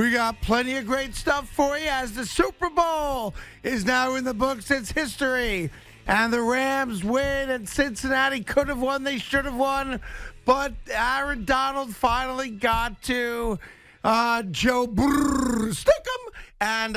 We got plenty of great stuff for you as the Super Bowl is now in the books. It's history. And the Rams win, and Cincinnati could have won. They should have won. But Aaron Donald finally got to Joe Stickum. And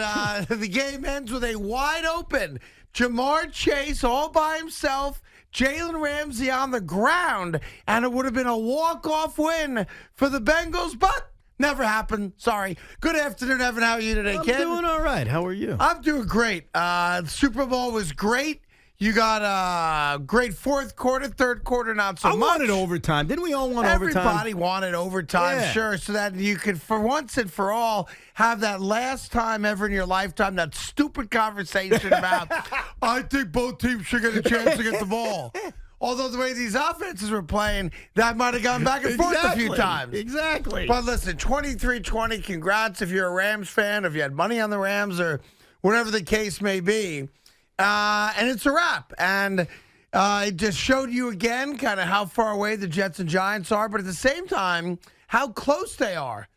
the game ends with a wide open Jamar Chase all by himself. Jalen Ramsey on the ground. And it would have been a walk-off win for the Bengals, but never happened. Sorry. Good afternoon, Evan. How are you today, kid? I'm doing all right. How are you? I'm doing great. The Super Bowl was great. You got a great fourth quarter, third quarter, not so much. I wanted overtime. Didn't we all want overtime? Everybody wanted overtime, Yeah. sure, so that you could, for once and for all, have that last time ever in your lifetime, that stupid conversation about, I think both teams should get a chance to get the ball. Although the way these offenses were playing, that might have gone back and forth a few times. Exactly. But listen, 23-20, congrats if you're a Rams fan, if you had money on the Rams or whatever the case may be. And it's a wrap. And it just showed you again kind of how far away the Jets and Giants are, but at the same time, how close they are.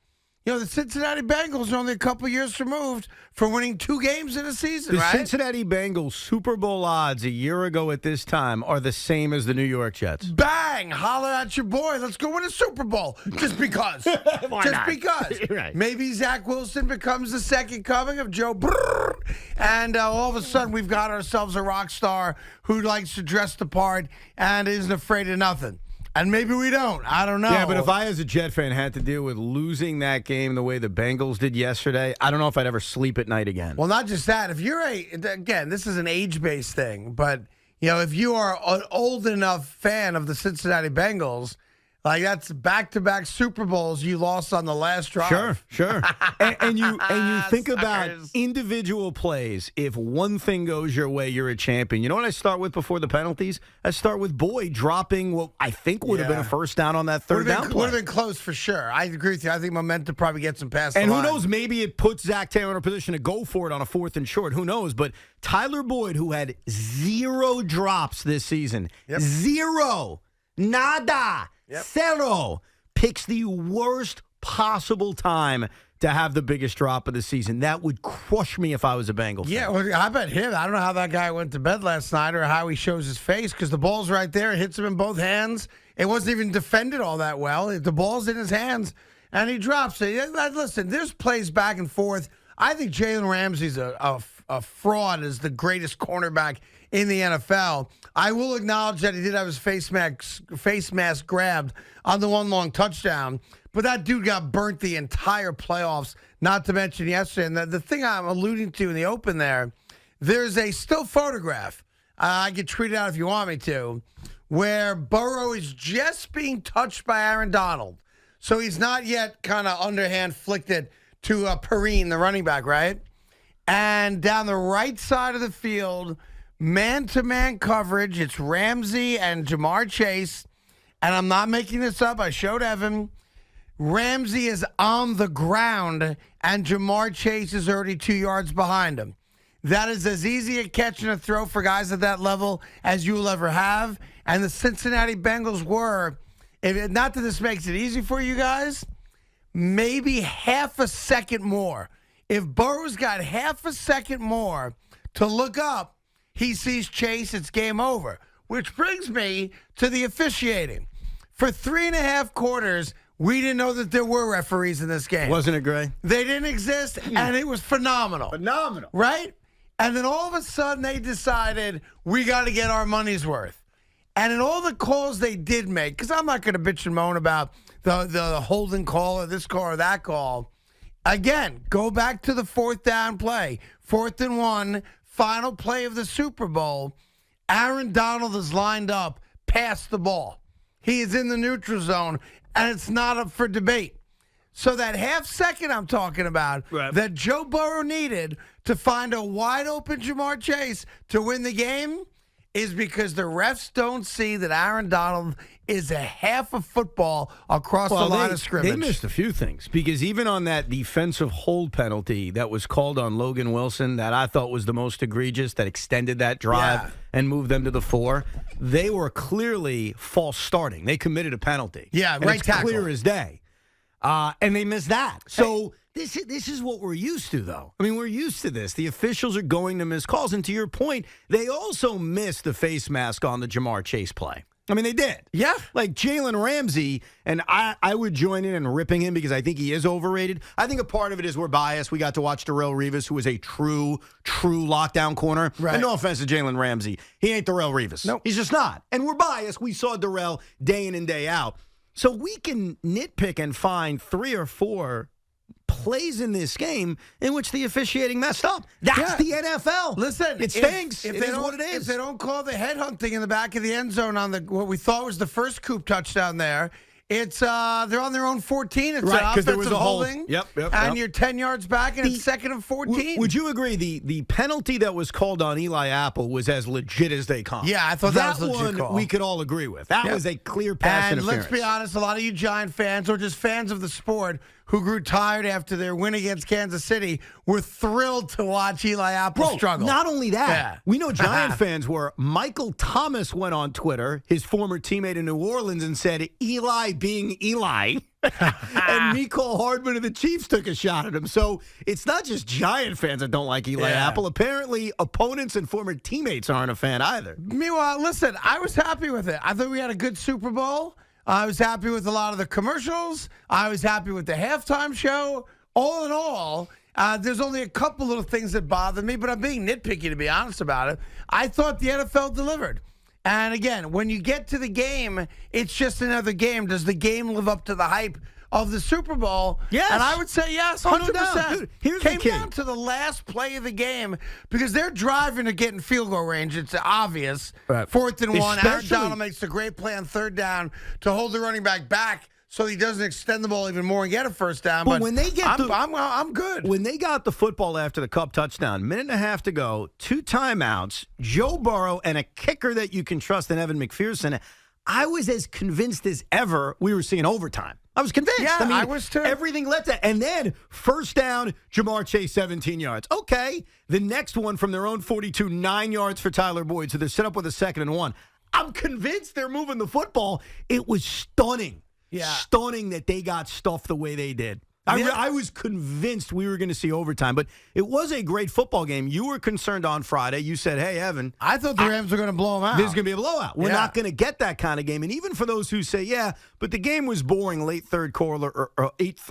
You know, the Cincinnati Bengals are only a couple years removed from winning 2 games in a season, the right? Cincinnati Bengals Super Bowl odds a year ago at this time are the same as the New York Jets. Bang! Holler at your boy. Let's go win a Super Bowl. Just because. Because. Right. Maybe Zach Wilson becomes the second coming of Joe Brrr, and all of a sudden we've got ourselves a rock star who likes to dress the part and isn't afraid of nothing. And maybe we don't. I don't know. Yeah, but if I, as a Jet fan, had to deal with losing that game the way the Bengals did yesterday, I don't know if I'd ever sleep at night again. Well, not just that. If you're again, this is an age-based thing, but you know, if you are an old enough fan of the Cincinnati Bengals, like that's back-to-back Super Bowls you lost on the last drive. Sure. and you think about Suckers. individual plays. If one thing goes your way, you're a champion. You know what I start with before the penalties? I start with Boyd dropping what I think would have been a first down on that third down play. Would have been close for sure. I agree with you. I think momentum probably gets him past And the who line. knows, maybe it puts Zach Taylor in a position to go for it on a 4th and short. Who knows? But Tyler Boyd, who had 0 drops this season, 0, nada, zero, picks the worst possible time to have the biggest drop of the season. That would crush me if I was a Bengal fan. Yeah, well, I bet him. I don't know how that guy went to bed last night or how he shows his face because the ball's right there. It hits him in both hands. It wasn't even defended all that well. The ball's in his hands, and he drops it. Listen, there's plays back and forth. I think Jalen Ramsey's a fraud as the greatest cornerback in the NFL. I will acknowledge that he did have his face mask grabbed on the one long touchdown, but that dude got burnt the entire playoffs, not to mention yesterday. And the thing I'm alluding to in the open there's a still photograph. I can tweet it out if you want me to, where Burrow is just being touched by Aaron Donald. So he's not yet kind of underhand flicked it to Perrine, the running back, right? And down the right side of the field, man-to-man coverage, it's Ramsey and Jamar Chase. And I'm not making this up. I showed Evan. Ramsey is on the ground, and Jamar Chase is already 2 yards behind him. That is as easy a catch and a throw for guys at that level as you will ever have. And the Cincinnati Bengals were, not that this makes it easy for you guys, maybe half a second more. If Burrow's got half a second more to look up, he sees Chase, it's game over. Which brings me to the officiating. For 3.5 quarters, we didn't know that there were referees in this game. Wasn't it great? They didn't exist, and it was phenomenal. Phenomenal. Right? And then all of a sudden, they decided, we got to get our money's worth. And in all the calls they did make, because I'm not going to bitch and moan about the holding call or this call or that call. Again, go back to the 4th down play. 4th and 1, final play of the Super Bowl. Aaron Donald is lined up past the ball. He is in the neutral zone, and it's not up for debate. So that half second I'm talking about that Joe Burrow needed to find a wide-open Jamar Chase to win the game is because the refs don't see that Aaron Donald is a half a football across the line of scrimmage. They missed a few things because even on that defensive hold penalty that was called on Logan Wilson that I thought was the most egregious, that extended that drive and moved them to the 4, they were clearly false starting. They committed a penalty. Yeah, and right it's tackle. Clear as day. And they missed that. So This is what we're used to, though. I mean, we're used to this. The officials are going to miss calls. And to your point, they also missed the face mask on the Jamar Chase play. I mean, they did. Yeah. Like Jalen Ramsey, and I would join in and ripping him because I think he is overrated. I think a part of it is we're biased. We got to watch Darrelle Revis, who is a true lockdown corner. Right. And no offense to Jalen Ramsey. He ain't Darrelle Revis. Nope. He's just not. And we're biased. We saw Darrelle day in and day out. So we can nitpick and find 3 or 4 plays in this game in which the officiating messed up. That's the NFL. Listen, it stinks. If It is what it is. If they don't call the headhunting in the back of the end zone on what we thought was the first Coop touchdown there, it's they're on their own 14. It's Right, an 'cause there offensive was a hold. holding. Yep. And you're 10 yards back, and it's second and 14. Would you agree the penalty that was called on Eli Apple was as legit as they come? Yeah, I thought that was a legit one call. we could all agree with. That was a clear pass And interference. let's be honest, a lot of you Giant fans or just fans of the sport who grew tired after their win against Kansas City were thrilled to watch Eli Apple struggle. Not only that, Yeah. we know Giant fans were. Michael Thomas went on Twitter, his former teammate in New Orleans, and said, Eli being Eli. And Mecole Hardman of the Chiefs took a shot at him. So it's not just Giant fans that don't like Eli Apple. Apparently, opponents and former teammates aren't a fan either. Meanwhile, listen, I was happy with it. I thought we had a good Super Bowl. I was happy with a lot of the commercials. I was happy with the halftime show. All in all, there's only a couple little things that bothered me, but I'm being nitpicky, to be honest about it. I thought the NFL delivered. And again, when you get to the game, it's just another game. Does the game live up to the hype of the Super Bowl? Yes. And I would say yes, Oh, no 100%. doubt. Dude, here's the Came key. down to the last play of the game because they're driving to get in field goal range. It's obvious. Right. 4th and 1. Aaron Especially- Donald makes a great play on 3rd down to hold the running back back so he doesn't extend the ball even more and get a first down. But when they get I'm good. When they got the football after the Cup touchdown, minute and a half to go, 2 timeouts, Joe Burrow, and a kicker that you can trust in Evan McPherson, I was as convinced as ever we were seeing overtime. I was convinced. Yeah, I mean, I was too. Everything led to, and then first down, Jamar Chase, 17 yards. Okay, the next one from their own 42, 9 yards for Tyler Boyd. So they're set up with a 2nd and 1. I'm convinced they're moving the football. It was stunning. Yeah. Stunning that they got stuffed the way they did. Yeah. I was convinced we were going to see overtime, but it was a great football game. You were concerned on Friday. You said, hey, Evan. I thought the Rams were going to blow them out. This is going to be a blowout. We're Yeah. not going to get that kind of game. And even for those who say, yeah, but the game was boring late third quarter,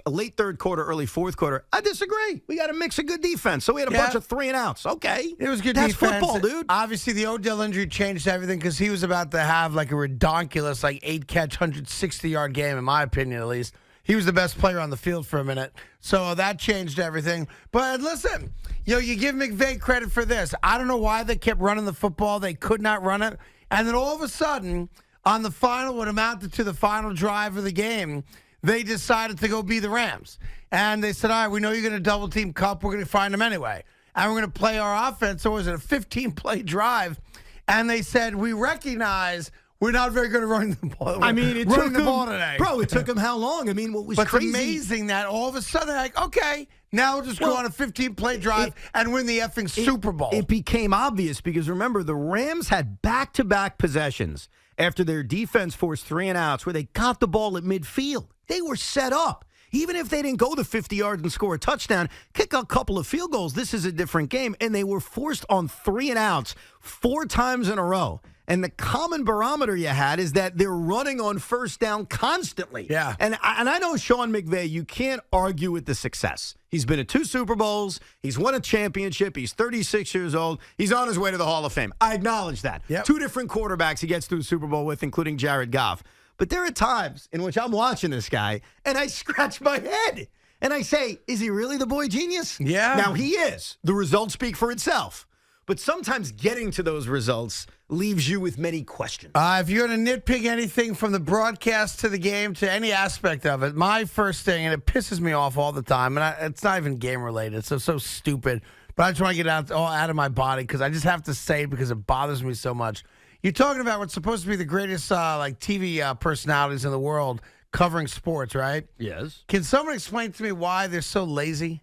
late third quarter, early fourth quarter, I disagree. We got a mix of good defense. So we had a bunch of 3 and outs. Okay. It was good That's defense. football, dude. Obviously, the Odell injury changed everything because he was about to have like a redonkulous, 8-catch, 160-yard game, in my opinion, at least. He was the best player on the field for a minute. So that changed everything. But listen, you give McVay credit for this. I don't know why they kept running the football. They could not run it. And then all of a sudden, on the final, what amounted to the final drive of the game, they decided to go be the Rams. And they said, all right, we know you're going to double-team Kupp. We're going to find him anyway. And we're going to play our offense. So it was a 15-play drive. And they said, we recognize we're not very good at running the ball. I mean, it running took the ball today. Bro, it took him how long? I mean, what was But crazy? it's amazing that all of a sudden they're like, okay, now we'll just go on a 15-play drive and win the effing Super Bowl. It became obvious because, remember, the Rams had back-to-back possessions after their defense forced 3 and outs where they got the ball at midfield. They were set up. Even if they didn't go the 50 yards and score a touchdown, kick a couple of field goals, this is a different game. And they were forced on 3 and outs 4 times in a row. And the common barometer you had is that they're running on first down constantly. Yeah. And I know Sean McVay, you can't argue with the success. He's been at 2 Super Bowls. He's won a championship. He's 36 years old. He's on his way to the Hall of Fame. I acknowledge that. Yep. 2 different quarterbacks he gets to a Super Bowl with, including Jared Goff. But there are times in which I'm watching this guy, and I scratch my head. And I say, is he really the boy genius? Yeah. Now, he is. The results speak for itself. But sometimes getting to those results leaves you with many questions. If you're going to nitpick anything from the broadcast to the game to any aspect of it, my first thing, and it pisses me off all the time, and it's not even game related, so stupid, but I just want to get it out of my body because I just have to say it because it bothers me so much. You're talking about what's supposed to be the greatest TV personalities in the world covering sports, right? Yes. Can someone explain to me why they're so lazy?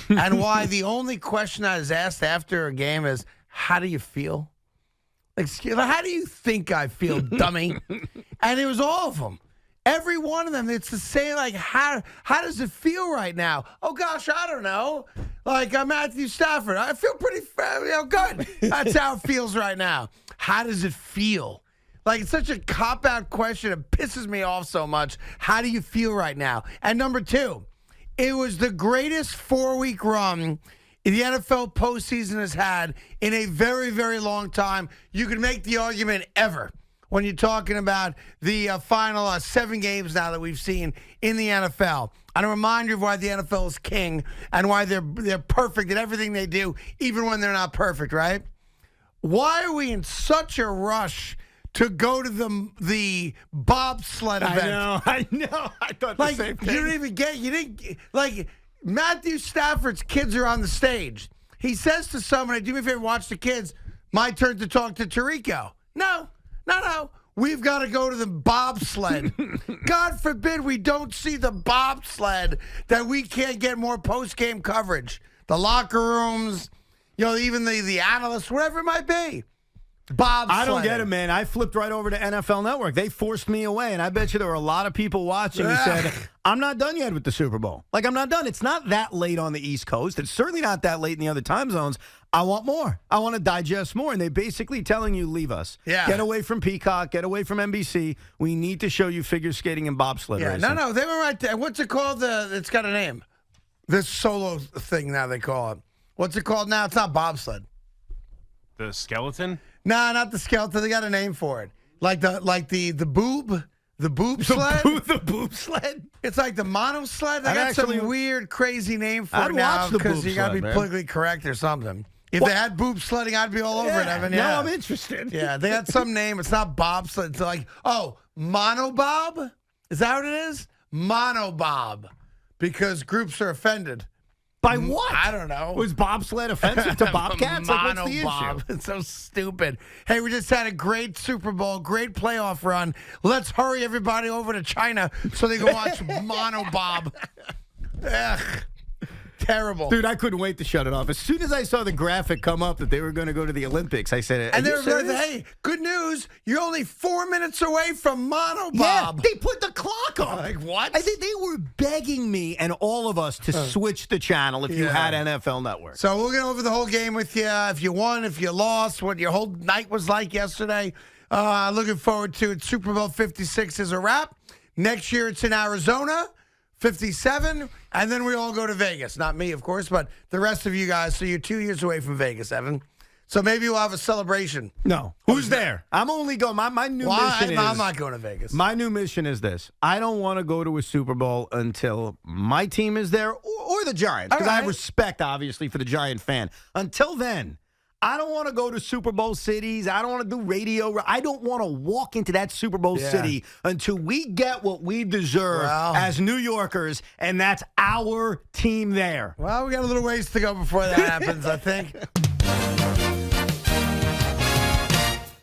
And why the only question I was asked after a game is, how do you feel? Like, how do you think I feel, dummy? And it was all of them. Every one of them, it's the same. Like, how does it feel right now? Oh gosh, I don't know. Like Matthew Stafford, I feel pretty good. That's how it feels right now. How does it feel? Like, it's such a cop-out question. It pisses me off so much. How do you feel right now? And number two, it was the greatest 4-week run the NFL postseason has had in a very, very long time. You can make the argument ever when you're talking about the final 7 games now that we've seen in the NFL. And a reminder of why the NFL is king and why they're perfect at everything they do, even when they're not perfect, right? Why are we in such a rush to go to the bobsled event? I know. I thought the same thing. You didn't like Matthew Stafford's kids are on the stage. He says to someone, do me a favor, watch the kids. My turn to talk to Tirico. No. We've got to go to the bobsled. God forbid we don't see the bobsled, that we can't get more post-game coverage. The locker rooms, even the analysts, whatever it might be. Bobsled. I don't get it, man. I flipped right over to NFL Network. They forced me away, and I bet you there were a lot of people watching who said, I'm not done yet with the Super Bowl. Like, I'm not done. It's not that late on the East Coast. It's certainly not that late in the other time zones. I want more. I want to digest more. And they're basically telling you, leave us. Yeah. Get away from Peacock. Get away from NBC. We need to show you figure skating and bobsled racing. No. They were right there. What's it called? It's got a name. This solo thing now they call it. What's it called now? It's not bobsled. The skeleton? No, not the skeleton. They got a name for it. Like the boob. The boob sled? The boob sled? It's like the mono sled. They got some weird, crazy name for I'd it now watch the because boob you got to be sled, man. politically correct or something. If they had boob sledding, I'd be all over it, Evan. Yeah. Now I'm interested. Yeah, they had some name. It's not bobsled. It's like, monobob? Is that what it is? Monobob. Because groups are offended. By what? I don't know. Was bobsled offensive to bobcats? Like, what's the Monobob. issue? It's so stupid. Hey, we just had a great Super Bowl, great playoff run. Let's hurry everybody over to China so they can watch Monobob. Ugh. Terrible. Dude, I couldn't wait to shut it off. As soon as I saw the graphic come up that they were going to go to the Olympics, I said, and they were like, hey, good news. You're only 4 minutes away from Monobob. Yeah, they put the clock on. Like, what? I think they were begging me and all of us to switch the channel if you had NFL Network. So we'll get over the whole game with you. If you won, if you lost, what your whole night was like yesterday. Looking forward to it. Super Bowl 56 is a wrap. Next year it's in Arizona. 57, and then we all go to Vegas. Not me, of course, but the rest of you guys. So you're 2 years away from Vegas, Evan. So maybe we'll have a celebration. No. Who's there? I'm only going. My new mission is. I'm not going to Vegas. My new mission is this. I don't want to go to a Super Bowl until my team is there or the Giants, because I have respect, obviously, for the Giant fan. Until then, I don't want to go to Super Bowl cities. I don't want to do radio. I don't want to walk into that Super Bowl city until we get what we deserve as New Yorkers, and that's our team there. Well, we got a little ways to go before that happens, I think.